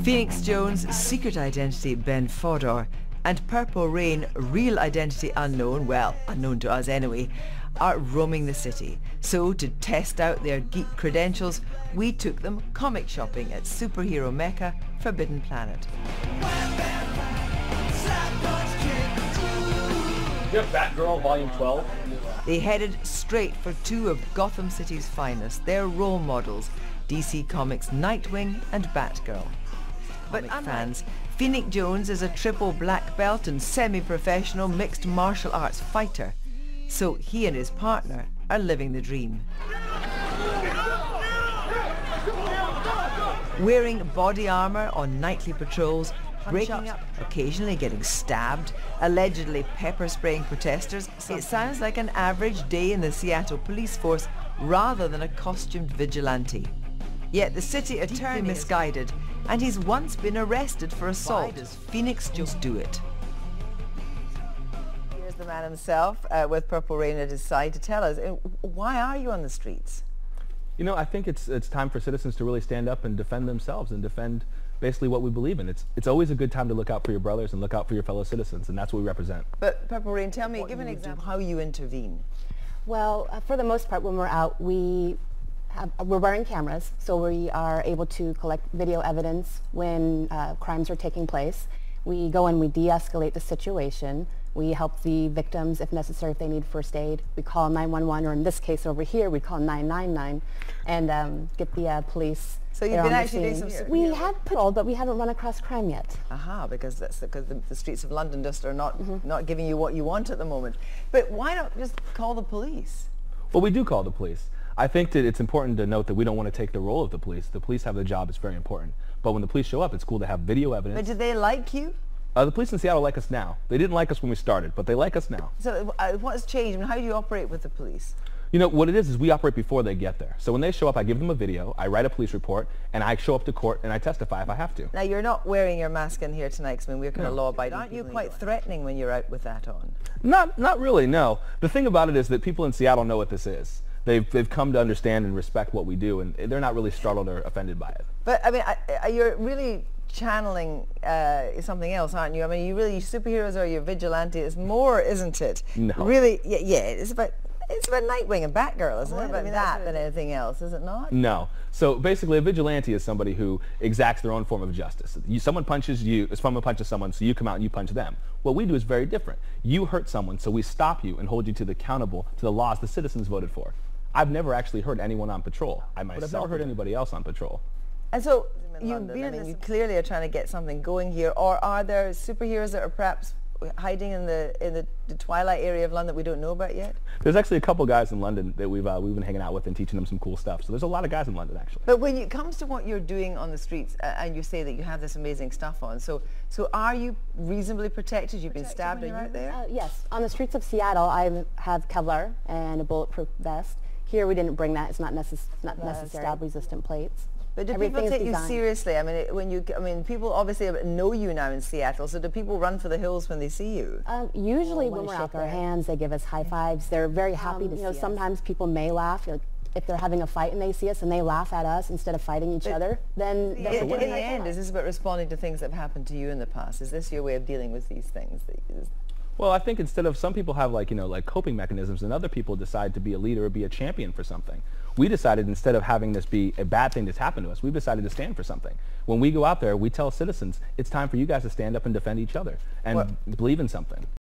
Phoenix Jones' secret identity Ben Fodor and Purple Rain, real identity unknown, well, unknown to us anyway, are roaming the city. So to test out their geek credentials, we took them comic shopping at superhero mecca Forbidden Planet. You have Batgirl Volume 12? They headed straight for two of Gotham City's finest, their role models, DC Comics' Nightwing and Batgirl. But fans, Phoenix Jones is a triple black belt and semi-professional mixed martial arts fighter. So he and his partner are living the dream. Wearing body armour on nightly patrols, breaking up, occasionally getting stabbed, allegedly pepper spraying protesters, it sounds like an average day in the Seattle police force rather than a costumed vigilante. Yet the city attorney is misguided, and he's once been arrested for assault. Why does Phoenix Jones do it? Here's the man himself with Purple Rain at his side to tell us, why are you on the streets? You know, I think it's time for citizens to really stand up and defend themselves and defend basically what we believe in. It's always a good time to look out for your brothers and look out for your fellow citizens, and that's what we represent. But Purple Rain, tell me, give an example how you intervene. Well, for the most part, when we're out, we're wearing cameras, so we are able to collect video evidence when crimes are taking place. We go and we de-escalate the situation. We help the victims if necessary, if they need first aid. We call 911, or in this case over here, we call 999 and get the police. So you've been actually doing some... We have patrolled, but we haven't run across crime yet. Aha, because the streets of London just are not giving you what you want at the moment. But why not just call the police? Well, we do call the police. I think that it's important to note that we don't want to take the role of the police. The police have the job, it's very important. But when the police show up, it's cool to have video evidence. But do they like you? The police in Seattle like us now. They didn't like us when we started, but they like us now. So what's changed? I mean, how do you operate with the police? You know, what it is we operate before they get there. So when they show up, I give them a video, I write a police report, and I show up to court and I testify if I have to. Now, you're not wearing your mask in here tonight, because I mean, we're kind of law-abiding. Aren't you quite threatening when you're out with that on? Not really, no. The thing about it is that people in Seattle know what this is. They've come to understand and respect what we do, and they're not really startled or offended by it. But, I mean, you're really channeling something else, aren't you? I mean, you're superheroes or you're vigilante. It's more, isn't it? No. Really, yeah, it's about Nightwing and Batgirl, isn't it? About that than anything else, is it not? No. So basically, a vigilante is somebody who exacts their own form of justice. Someone punches someone, so you come out and you punch them. What we do is very different. You hurt someone, so we stop you and hold you accountable to the laws the citizens voted for. I've never actually hurt anyone on patrol. But I've never hurt anybody else on patrol. And so you clearly are trying to get something going here, or are there superheroes that are perhaps hiding in the twilight area of London that we don't know about yet? There's actually a couple guys in London that we've been hanging out with and teaching them some cool stuff. So there's a lot of guys in London, actually. But when it comes to what you're doing on the streets, and you say that you have this amazing stuff on, so are you reasonably protected? You've been stabbed, are you there? Yes. On the streets of Seattle, I have Kevlar and a bulletproof vest. Here we didn't bring that. It's not necessary. Stab-resistant plates. But do people take you seriously? I mean, people obviously know you now in Seattle, so do people run for the hills when they see you? Usually when we're out there, hands, they give us high fives. They're very happy to see us. Sometimes people may laugh. If they're having a fight and they see us and they laugh at us instead of fighting each other, then... In the end, is this about responding to things that have happened to you in the past? Is this your way of dealing with these things? Well, I think instead of, some people have like coping mechanisms, and other people decide to be a leader or be a champion for something. We decided, instead of having this be a bad thing that's happened to us, we've decided to stand for something. When we go out there, we tell citizens, it's time for you guys to stand up and defend each other and believe in something.